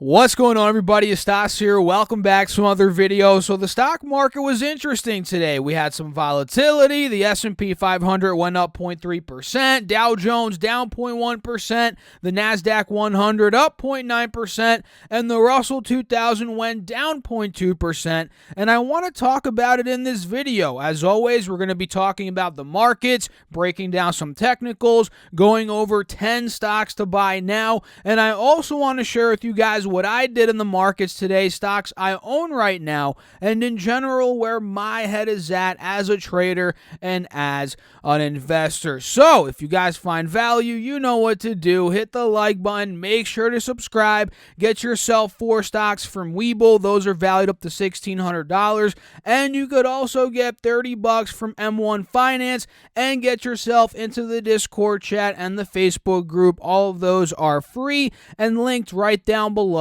What's going on, everybody? It's Stas here. Welcome back to another video. So the stock market was interesting today. We had some volatility. The S&P 500 went up 0.3%. Dow Jones down 0.1%. The NASDAQ 100 up 0.9%. And the Russell 2000 went down 0.2%. And I want to talk about it in this video. As always, we're going to be talking about the markets, breaking down some technicals, going over 10 stocks to buy now. And I also want to share with you guys what I did in the markets today, stocks I own right now, and in general where my head is at as a trader and as an investor. So if you guys find value, you know what to do. Hit the like button, make sure to subscribe, get yourself 4 stocks from WeBull. Those are valued up to $1,600, and you could also get $30 from M1 Finance and get yourself into the Discord chat and the Facebook group. All of those are free and linked right down below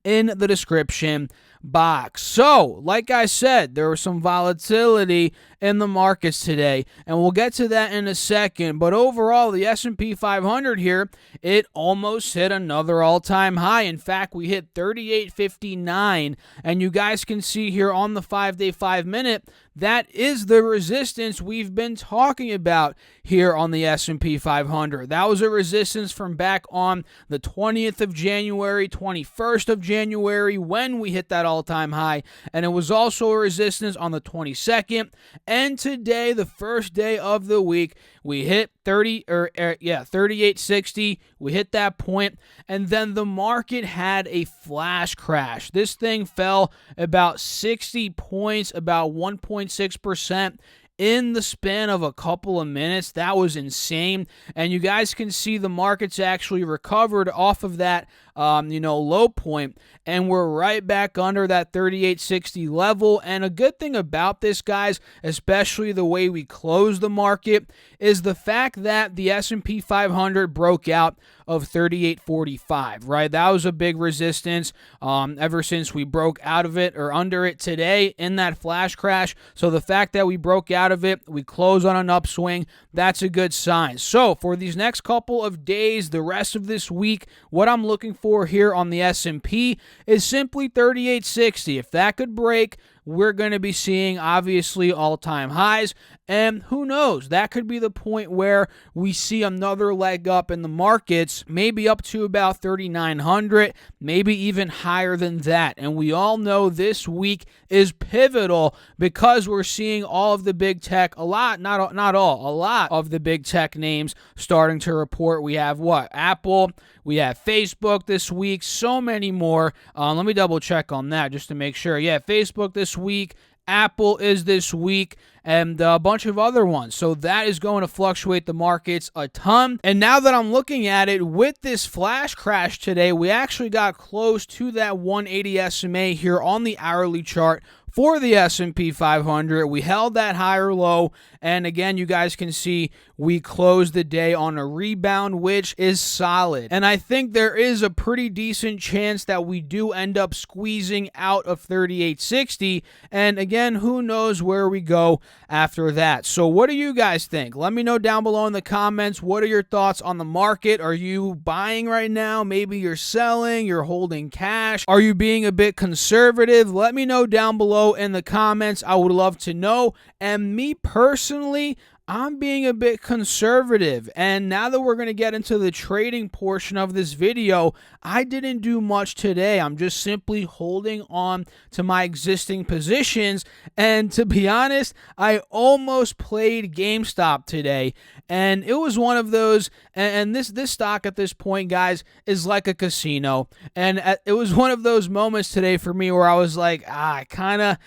in the description box. So, like I said, there was some volatility in the markets today, and we'll get to that in a second. But overall, the S&P 500 here, it almost hit another all-time high. In fact, we hit 38.59, and you guys can see here on the 5-day, 5-minute, that is the resistance we've been talking about here on the S&P 500. That was a resistance from back on the 20th of January, 21st of January, when we hit that all-time high, and it was also a resistance on the 22nd. And today, the first day of the week, we hit 38.60. We hit that point, and then the market had a flash crash. This thing fell about 60 points, about 1.6%. in the span of a couple of minutes. That was insane. And you guys can see the market's actually recovered off of that low point, and we're right back under that 38.60 level. And a good thing about this, guys, especially the way we closed the market, is the fact that the S&P 500 broke out of 38.45, right? That was a big resistance ever since we broke out of it or under it today in that flash crash. So the fact that we broke out of it, we close on an upswing, that's a good sign. So for these next couple of days, the rest of this week, what I'm looking for here on the S&P is simply 38.60. If that could break, we're going to be seeing, obviously, all-time highs. And who knows, that could be the point where we see another leg up in the markets, maybe up to about 3,900, maybe even higher than that. And we all know this week is pivotal because we're seeing all of the big tech, a lot of the big tech names starting to report. We have what? Apple, we have Facebook this week, so many more. Let me double check on that just to make sure. Yeah, Facebook this week, Apple is this week, and a bunch of other ones. So that is going to fluctuate the markets a ton. And now that I'm looking at it, with this flash crash today, we actually got close to that 180 SMA here on the hourly chart for the S&P 500. We held that higher low, and again, you guys can see we closed the day on a rebound, which is solid. And I think there is a pretty decent chance that we do end up squeezing out of 38.60, and again, who knows where we go after that. So what do you guys think? Let me know down below in the comments. What are your thoughts on the market? Are you buying right now? Maybe you're selling, you're holding cash. Are you being a bit conservative? Let me know down below in the comments. I would love to know. And me personally, I'm being a bit conservative, and now that we're going to get into the trading portion of this video, I didn't do much today. I'm just simply holding on to my existing positions, and to be honest, I almost played GameStop today, and it was one of those, and this stock at this point, guys, is like a casino, and it was one of those moments today for me where I was like, I kind of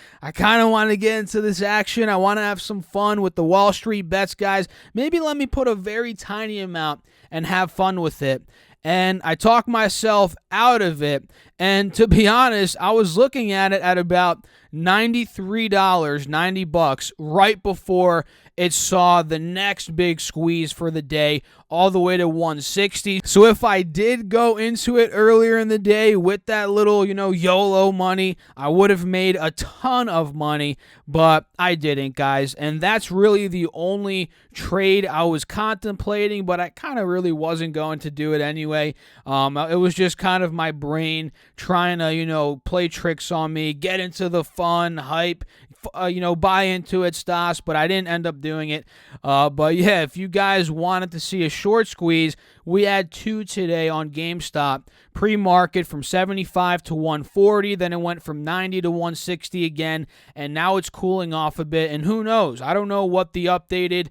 want to get into this action. I want to have some fun with the Wall Street bets, guys. Maybe let me put a very tiny amount and have fun with it. And I talked myself out of it. And to be honest, I was looking at it at about $93, $90 right before it saw the next big squeeze for the day all the way to 160. So if I did go into it earlier in the day with that little, YOLO money, I would have made a ton of money, but I didn't, guys. And that's really the only trade I was contemplating, but I kind of really wasn't going to do it anyway. It was just kind of my brain trying to, play tricks on me, get into the fun, hype, buy into it, stocks, but I didn't end up doing it. But yeah, if you guys wanted to see a short squeeze, we had 2 today on GameStop. Pre-market from 75 to 140, then it went from 90 to 160 again, and now it's cooling off a bit. And who knows? I don't know what the updated,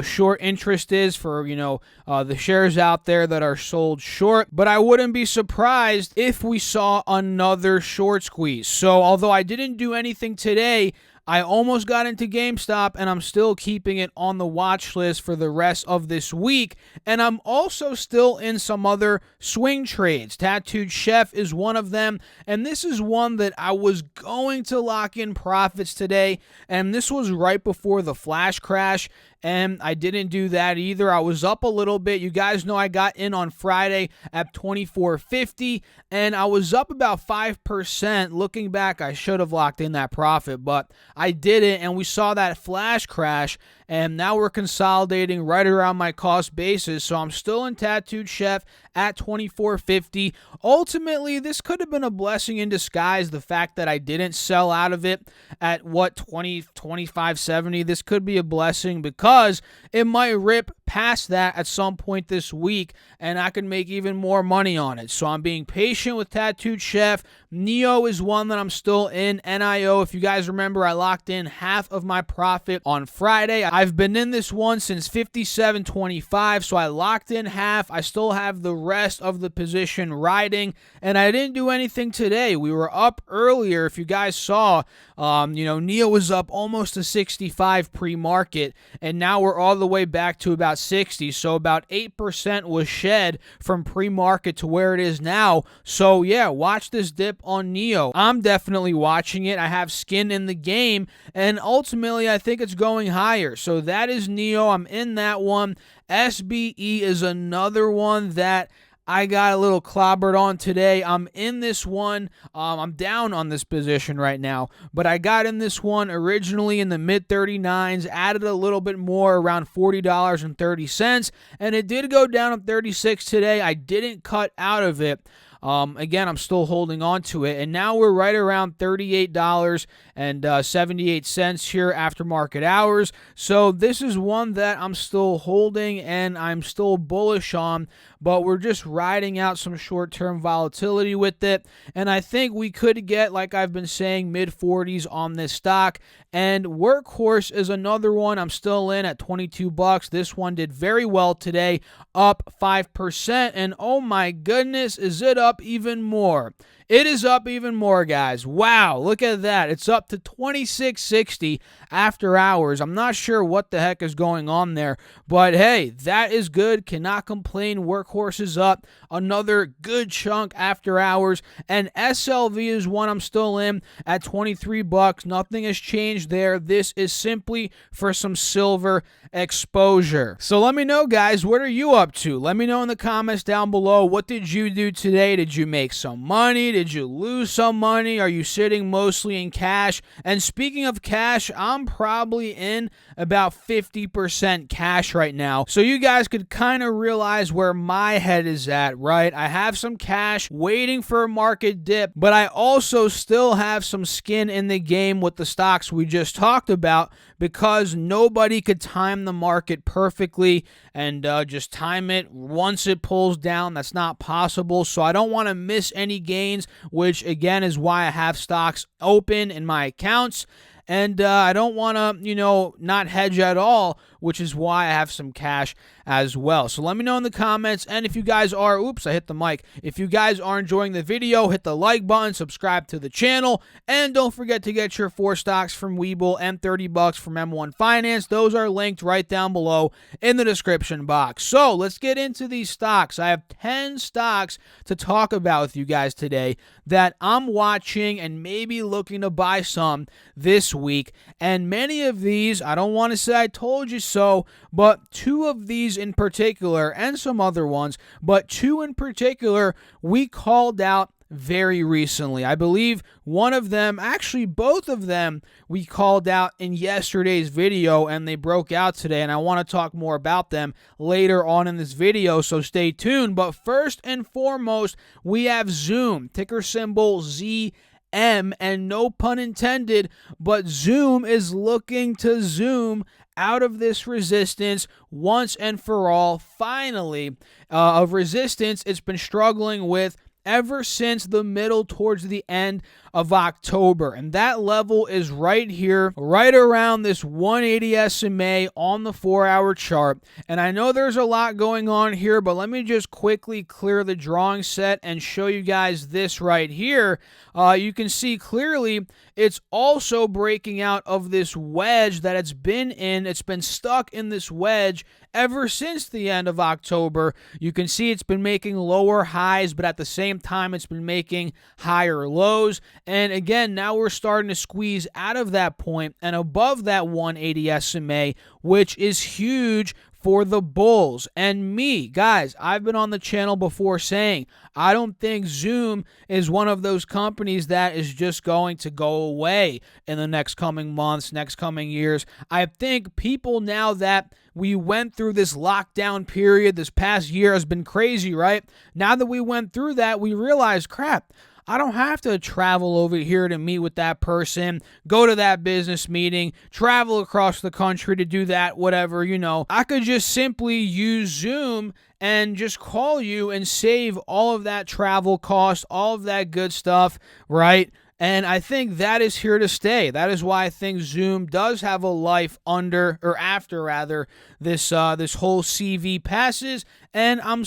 short interest is for, the shares out there that are sold short, but I wouldn't be surprised if we saw another short squeeze. So although I didn't do anything today, I almost got into GameStop, and I'm still keeping it on the watch list for the rest of this week. And I'm also still in some other swing trades. Tattooed Chef is one of them, and this is one that I was going to lock in profits today, and this was right before the flash crash, and I didn't do that either. I was up a little bit. You guys know I got in on Friday at 24.50, and I was up about 5%. Looking back, I should have locked in that profit, but I didn't, and we saw that flash crash, and now we're consolidating right around my cost basis, so I'm still in Tattooed Chef at 24.50. Ultimately, this could have been a blessing in disguise, the fact that I didn't sell out of it at, 25.70. This could be a blessing because it might rip past that at some point this week, and I can make even more money on it. So I'm being patient with Tattooed Chef. NEO is one that I'm still in. NIO, if you guys remember, I locked in half of my profit on Friday. I've been in this one since 57.25, so I locked in half. I still have the rest of the position riding, and I didn't do anything today. We were up earlier. If you guys saw, NEO was up almost to 65 pre-market, and now we're all the way back to about 60, so about 8% was shed from pre-market to where it is now. So yeah, watch this dip on NEO. I'm definitely watching it. I have skin in the game, and ultimately I think it's going higher. So that is NEO. I'm in that one. SBE is another one that I got a little clobbered on today. I'm in this one. I'm down on this position right now, but I got in this one originally in the mid 39s, added a little bit more around $40.30, and it did go down to 36 today. I didn't cut out of it. Again, I'm still holding on to it, and now we're right around $38.78 here after market hours. So this is one that I'm still holding and I'm still bullish on, but we're just riding out some short-term volatility with it. And I think we could get, like I've been saying, mid-40s on this stock. And Workhorse is another one I'm still in at $22. This one did very well today, up 5%. And oh my goodness, is it up even more? It is up even more, guys. Wow, look at that. It's up to $26.60 after hours. I'm not sure what the heck is going on there, but hey, that is good. Cannot complain. Workhorse is up another good chunk after hours, and SLV is one I'm still in at $23. Nothing has changed there. This is simply for some silver exposure. So let me know, guys, what are you up to? Let me know in the comments down below. What did you do today? Did you make some money? Did you lose some money? Are you sitting mostly in cash? And speaking of cash, I'm probably in about 50% cash right now. So you guys could kind of realize where my head is at, right? I have some cash waiting for a market dip, but I also still have some skin in the game with the stocks we just talked about, because nobody could time the market perfectly and just time it once it pulls down. That's not possible. So I don't want to miss any gains, which again is why I have stocks open in my accounts. And I don't want to, not hedge at all, which is why I have some cash as well. So let me know in the comments. And if you guys are, oops, I hit the mic. If you guys are enjoying the video, hit the like button, subscribe to the channel, and don't forget to get your 4 stocks from WeBull and $30 from M1 Finance. Those are linked right down below in the description box. So let's get into these stocks. I have 10 stocks to talk about with you guys today that I'm watching and maybe looking to buy some this week. And many of these, I don't want to say I told you so, but 2 of these in particular, and some other ones, but two in particular, we called out very recently. I believe one of them, actually both of them, we called out in yesterday's video, and they broke out today, and I want to talk more about them later on in this video, so stay tuned. But first and foremost, we have Zoom, ticker symbol ZM, and no pun intended, but Zoom is looking to zoom out of this resistance once and for all, finally, of resistance it's been struggling with ever since the middle towards the end of October. And that level is right here, right around this 180 SMA on the 4-hour chart. And I know there's a lot going on here, but let me just quickly clear the drawing set and show you guys this right here. You can see clearly it's also breaking out of this wedge that it's been in. It's been stuck in this wedge ever since the end of October. You can see it's been making lower highs, but at the same time, it's been making higher lows. And again, now we're starting to squeeze out of that point and above that 180 SMA, which is huge for the bulls. And me, guys, I've been on the channel before saying I don't think Zoom is one of those companies that is just going to go away in the next coming months, next coming years. I think people, now that we went through this lockdown period, this past year has been crazy, right? Now that we went through that, we realized, crap, I don't have to travel over here to meet with that person, go to that business meeting, travel across the country to do that, whatever, you know. I could just simply use Zoom and just call you and save all of that travel cost, all of that good stuff, right? And I think that is here to stay. That is why I think Zoom does have a life under, or after rather, this whole CV passes. And I'm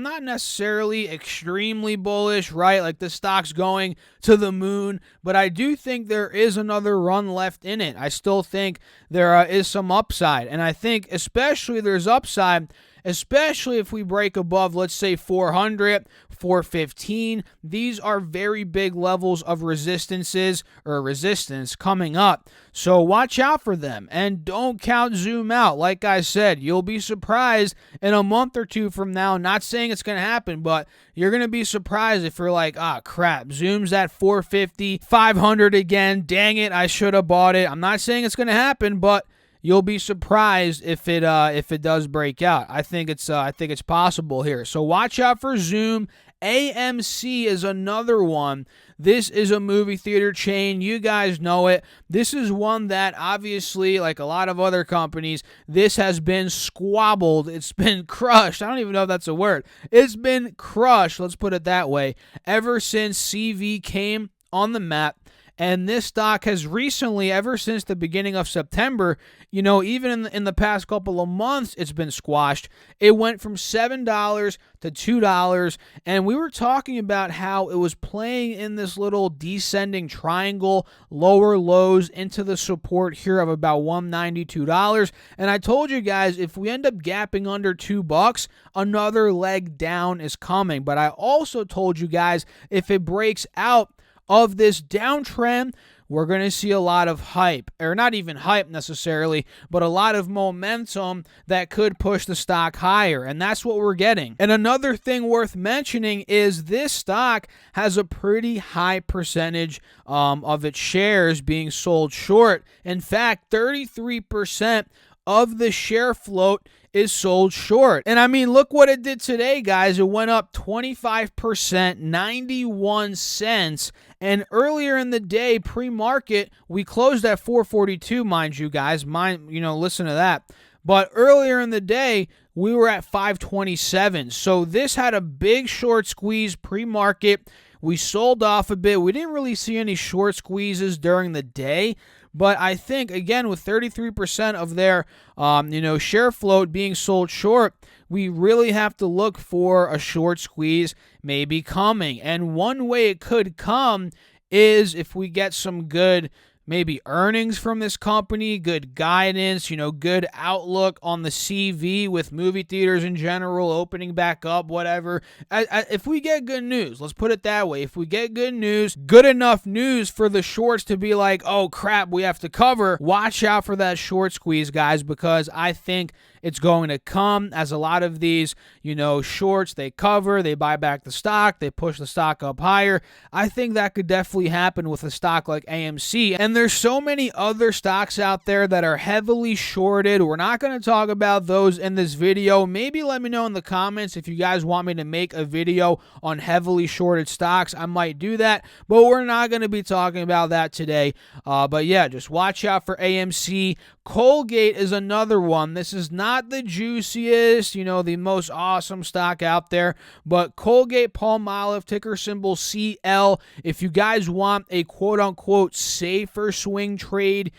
not necessarily extremely bullish, right? Like the stock's going to the moon, but I do think there is another run left in it. I still think there is some upside. And I think especially there's upside, especially if we break above, let's say 400, 415. These are very big levels of resistance coming up. So watch out for them and don't count Zoom out. Like I said, you'll be surprised in a month or two from now. Not saying it's going to happen, but you're going to be surprised if you're like, crap, Zoom's at 450, 500 again. Dang it, I should have bought it. I'm not saying it's going to happen, but you'll be surprised if it does break out. I think it's possible here. So watch out for Zoom. AMC is another one. This is a movie theater chain. You guys know it. This is one that obviously, like a lot of other companies, this has been squabbled. It's been crushed. I don't even know if that's a word. It's been crushed, let's put it that way, ever since CV came on the map. And this stock has recently, ever since the beginning of September, even in the past couple of months, it's been squashed. It went from $7 to $2, and we were talking about how it was playing in this little descending triangle, lower lows into the support here of about $192. And I told you guys, if we end up gapping under $2, another leg down is coming. But I also told you guys, if it breaks out of this downtrend, we're going to see a lot of hype, or not even hype necessarily, but a lot of momentum that could push the stock higher, and that's what we're getting. And another thing worth mentioning is this stock has a pretty high percentage of its shares being sold short. In fact, 33% of the share float is sold short. And I mean, look what it did today, guys. It went up 25%, 91 cents. And earlier in the day, pre-market, we closed at 442, mind you guys. Listen to that. But earlier in the day, we were at 527. So this had a big short squeeze pre-market. We sold off a bit. We didn't really see any short squeezes during the day. But I think, again, with 33% of their share float being sold short, we really have to look for a short squeeze maybe coming. And one way it could come is if we get some good maybe earnings from this company, good guidance, good outlook on the CV with movie theaters in general, opening back up, whatever. If we get good news, let's put it that way. If we get good news, good enough news for the shorts to be like, oh crap, we have to cover, watch out for that short squeeze, guys, because I think it's going to come, as a lot of these, shorts, they cover, they buy back the stock, they push the stock up higher. I think that could definitely happen with a stock like AMC. And there's so many other stocks out there that are heavily shorted. We're not going to talk about those in this video. Maybe let me know in the comments if you guys want me to make a video on heavily shorted stocks. I might do that, but we're not going to be talking about that today. But yeah, just watch out for AMC. Colgate is another one. This is not the juiciest, the most awesome stock out there, but Colgate Palmolive, ticker symbol CL. If you guys want a quote-unquote safer swing trade,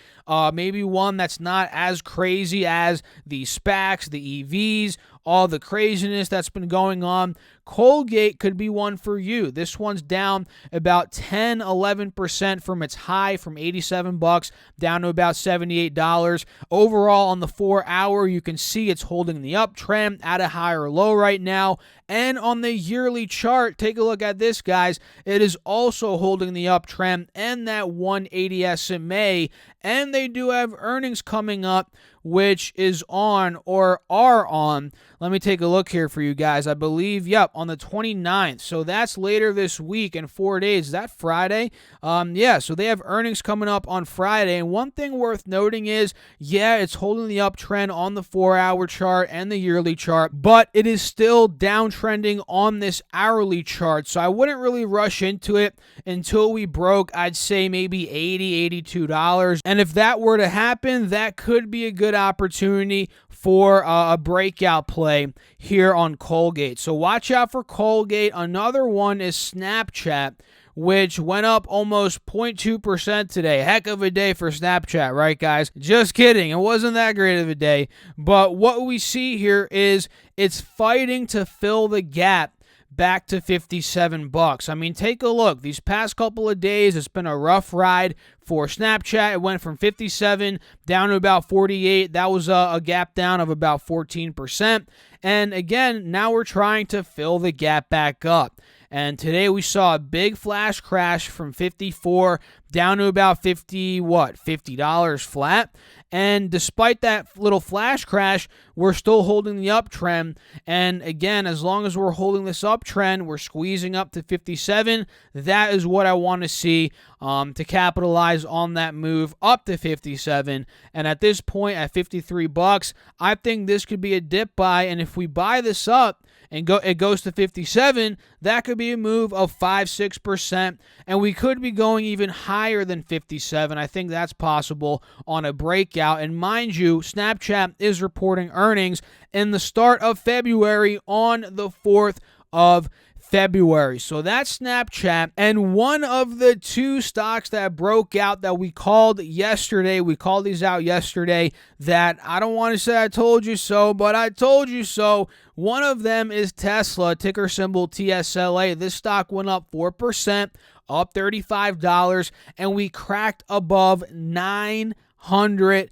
maybe one that's not as crazy as the SPACs, the EVs, all the craziness that's been going on, Colgate could be one for you. This one's down about 10-11% from its high from $87 down to about $78. Overall, on the 4-hour, you can see it's holding the uptrend at a higher low right now. And on the yearly chart, take a look at this, guys. It is also holding the uptrend and that 180 SMA. And they do have earnings coming up, which is on or are on. Let me take a look here for you guys. I believe, on the 29th. So that's later this week in 4 days. Is that Friday? So they have earnings coming up on Friday. And one thing worth noting is, it's holding the uptrend on the 4-hour chart and the yearly chart, but it is still downtrending on this hourly chart. So I wouldn't really rush into it until we broke, I'd say maybe $80, $82. And if that were to happen, that could be a good opportunity for a breakout play here on Colgate. So watch out for Colgate. Another one is Snapchat, which went up almost 0.2% today. Heck of a day for Snapchat, right, guys? Just kidding. It wasn't that great of a day. But what we see here is it's fighting to fill the gap back to $57. I mean, take a look. These past couple of days, it's been a rough ride for Snapchat. It went from 57 down to about 48. That was a gap down of about 14%. And again, now we're trying to fill the gap back up. And today we saw a big flash crash from 54 down to about $50 flat. And despite that little flash crash, we're still holding the uptrend. And again, as long as we're holding this uptrend, we're squeezing up to 57. That is what I want to see to capitalize on that move up to 57. And at this point, at $53, I think this could be a dip buy. And if we buy this up, and it goes to 57, that could be a move of 5-6%, and we could be going even higher than 57. I think that's possible on a breakout. And mind you, Snapchat is reporting earnings in the start of February on the 4th of February. So that's Snapchat. And one of the two stocks that broke out that we called yesterday, we called these out yesterday, that I don't want to say I told you so, but I told you so. One of them is Tesla, ticker symbol TSLA. This stock went up 4%, up $35, and we cracked above $900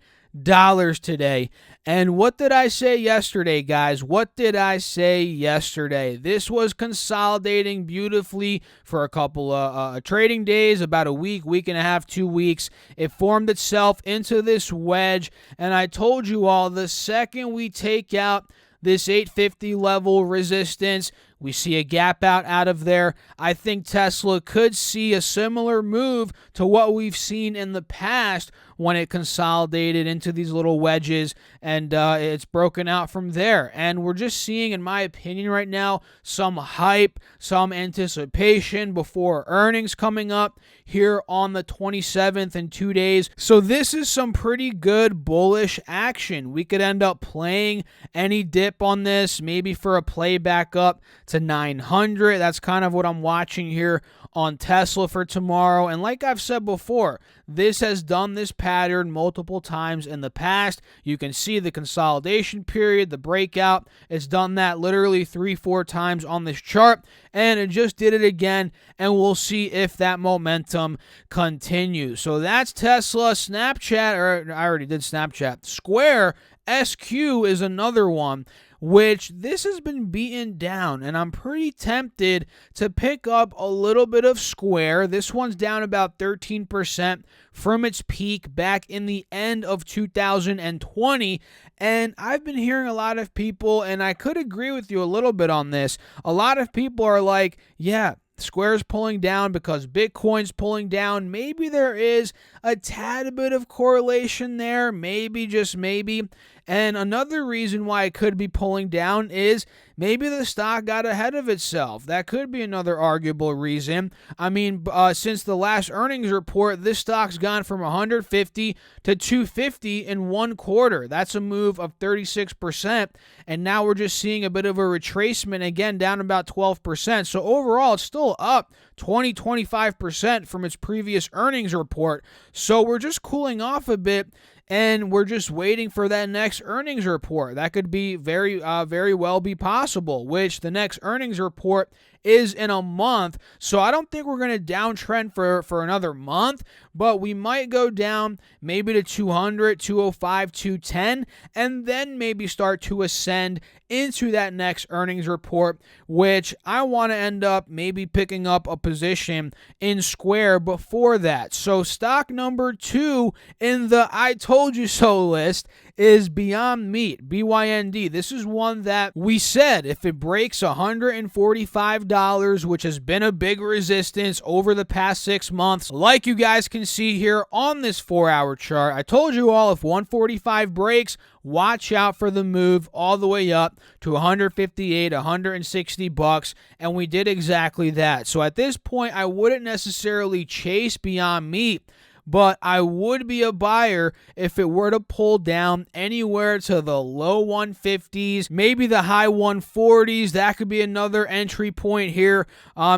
today. And what did I say yesterday, guys? What did I say yesterday? This was consolidating beautifully for a couple of trading days, about a week, week and a half, 2 weeks. It formed itself into this wedge, and I told you all, the second we take out this 850 level resistance, we see a gap out of there. I think Tesla could see a similar move to what we've seen in the past when it consolidated into these little wedges, and it's broken out from there. And we're just seeing, in my opinion right now, some hype, some anticipation before earnings coming up here on the 27th in 2 days. So this is some pretty good bullish action. We could end up playing any dip on this, maybe for a play back up to 900. That's kind of what I'm watching here on Tesla for tomorrow. And like I've said before, this has done this pattern multiple times in the past. You can see the consolidation period, the breakout. It's done that literally 3-4 times on this chart, and it just did it again, and we'll see if that momentum continues. So that's Tesla. Snapchat, or I already did Snapchat. Square SQ is another one. which this has been beaten down, and I'm pretty tempted to pick up a little bit of Square. This one's down about 13% from its peak back in the end of 2020, and I've been hearing a lot of people, and I could agree with you a little bit on this. A lot of people are like, yeah, Square's pulling down because Bitcoin's pulling down. Maybe there is a tad bit of correlation there, maybe, just maybe. And another reason why it could be pulling down is maybe the stock got ahead of itself. That could be another arguable reason. I mean, since the last earnings report, this stock's gone from 150 to 250 in 1 quarter. That's a move of 36%. And now we're just seeing a bit of a retracement, again, down about 12%. So overall, it's still up 25% from its previous earnings report. So we're just cooling off a bit, and we're just waiting for that next earnings report. That could be very well be possible, which the next earnings report is in a month. So I don't think we're going to downtrend for another month, but we might go down maybe to 200, 205, 210, and then maybe start to ascend into that next earnings report, which I want to end up maybe picking up a position in Square before that. So stock number 2 in the I told you so list is Beyond Meat, BYND. This is one that we said if it breaks $145, which has been a big resistance over the past 6 months, like you guys can see here on this 4-hour chart, I told you all, if 145 breaks, watch out for the move all the way up to 158, 160 bucks, and we did exactly that. So at this point, I wouldn't necessarily chase Beyond Meat, but I would be a buyer if it were to pull down anywhere to the low 150s, maybe the high 140s. That could be another entry point here.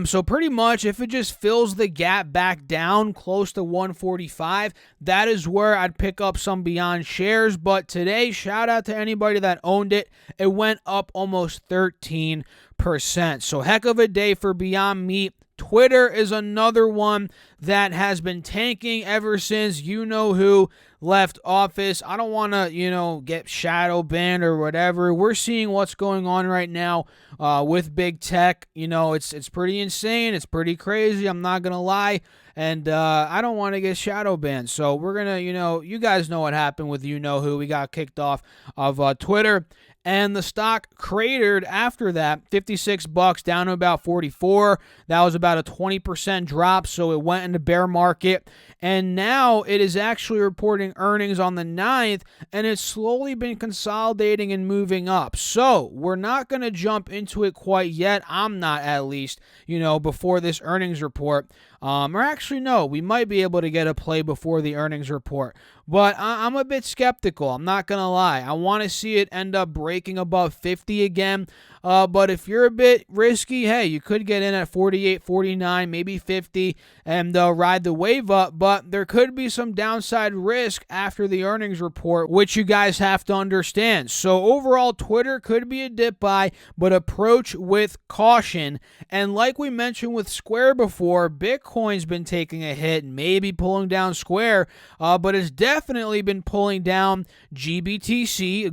So pretty much if it just fills the gap back down close to 145, that is where I'd pick up some Beyond shares. But today, shout out to anybody that owned it. It went up almost 13%. So heck of a day for Beyond Meat. Twitter is another one that has been tanking ever since you-know-who left office. I don't want to, get shadow banned or whatever. We're seeing what's going on right now with big tech. It's pretty insane. It's pretty crazy. I'm not going to lie. And I don't want to get shadow banned. So we're going to, you guys know what happened with you-know-who. We got kicked off of Twitter. And the stock cratered after that, 56 bucks down to about 44. That was about a 20% drop, so it went into bear market. And now it is actually reporting earnings on the 9th, and it's slowly been consolidating and moving up. So we're not going to jump into it quite yet. I'm not, at least, before this earnings report. Or actually, no, we might be able to get a play before the earnings report. But I'm a bit skeptical. I'm not going to lie. I want to see it end up breaking above 50 again. But if you're a bit risky, hey, you could get in at 48, 49, maybe 50, and ride the wave up. But there could be some downside risk after the earnings report, which you guys have to understand. So overall, Twitter could be a dip buy, but approach with caution. And like we mentioned with Square before, Bitcoin's been taking a hit, maybe pulling down Square, but it's definitely been pulling down GBTC, the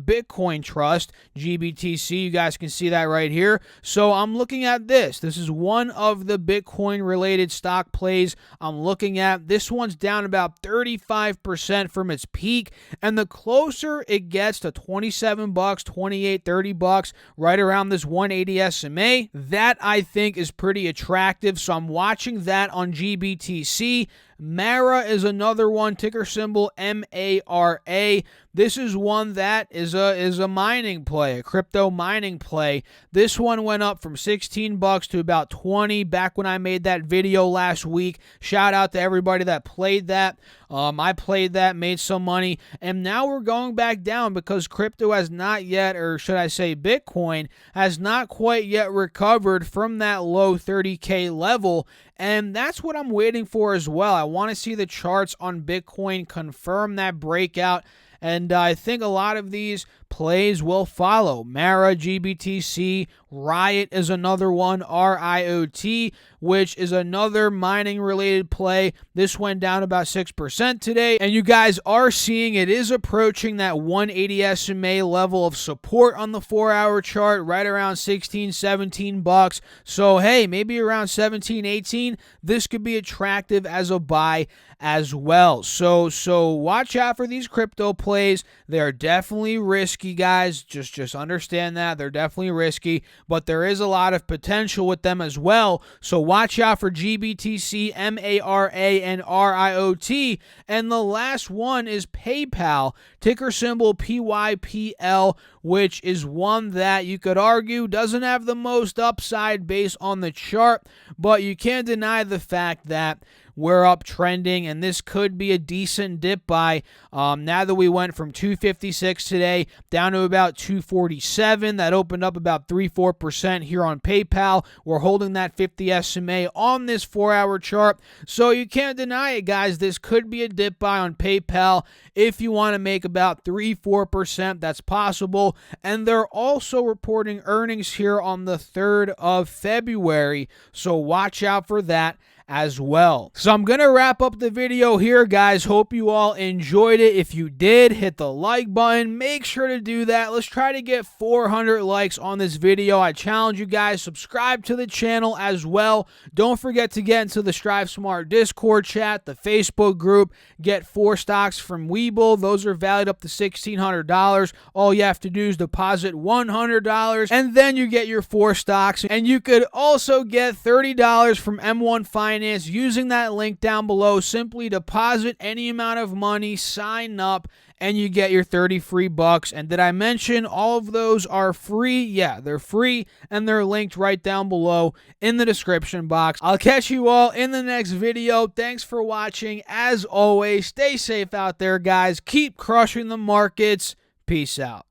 Bitcoin Trust, GBTC. You guys can see that right here. So I'm looking at this. This is one of the Bitcoin related stock plays I'm looking at. This one's down about 35% from its peak, and the closer it gets to 27 bucks, 28, 30 bucks, right around this 180 SMA, that I think is pretty attractive. So I'm watching that on GBTC. Mara is another one, ticker symbol MARA. This is one that is a mining play, a crypto mining play. This one went up from 16 bucks to about 20 back when I made that video last week. Shout out to everybody that played that. I played that, made some money, and now we're going back down because crypto has not yet, or should I say Bitcoin, has not quite yet recovered from that low 30K level, and that's what I'm waiting for as well. I want to see the charts on Bitcoin confirm that breakout. And I think a lot of these plays will follow. Mara, GBTC, Riot is another one, RIOT, which is another mining-related play. This went down about 6% today, and you guys are seeing it is approaching that 180 SMA level of support on the 4-hour chart, right around 16, 17 bucks. So, hey, maybe around 17, 18, this could be attractive as a buy as well. So watch out for these crypto plays. They're definitely risky, guys. Just understand that. They're definitely risky, but there is a lot of potential with them as well. So watch out for GBTC, MARA, and RIOT. And the last one is PayPal, ticker symbol PYPL, which is one that you could argue doesn't have the most upside based on the chart, but you can't deny the fact that we're uptrending, and this could be a decent dip buy. Now that we went from 256 today down to about 247, that opened up about 3-4% here on PayPal. We're holding that 50 SMA on this 4-hour chart, so you can't deny it, guys. This could be a dip buy on PayPal if you want to make about 3-4%. That's possible, and they're also reporting earnings here on the 3rd of February, so watch out for that as well. So I'm going to wrap up the video here, guys. Hope you all enjoyed it. If you did, hit the like button. Make sure to do that. Let's try to get 400 likes on this video. I challenge you guys, subscribe to the channel as well. Don't forget to get into the Strive Smart Discord chat, the Facebook group. Get 4 stocks from WeBull. Those are valued up to $1,600. All you have to do is deposit $100, and then you get your 4 stocks. And you could also get $30 from M1 Finance using that link down below. Simply deposit any amount of money, sign up, and you get your 30 free bucks. And did I mention all of those are free? Yeah, they're free, and they're linked right down below in the description box. I'll catch you all in the next video. Thanks for watching. As always, stay safe out there, guys. Keep crushing the markets. Peace out.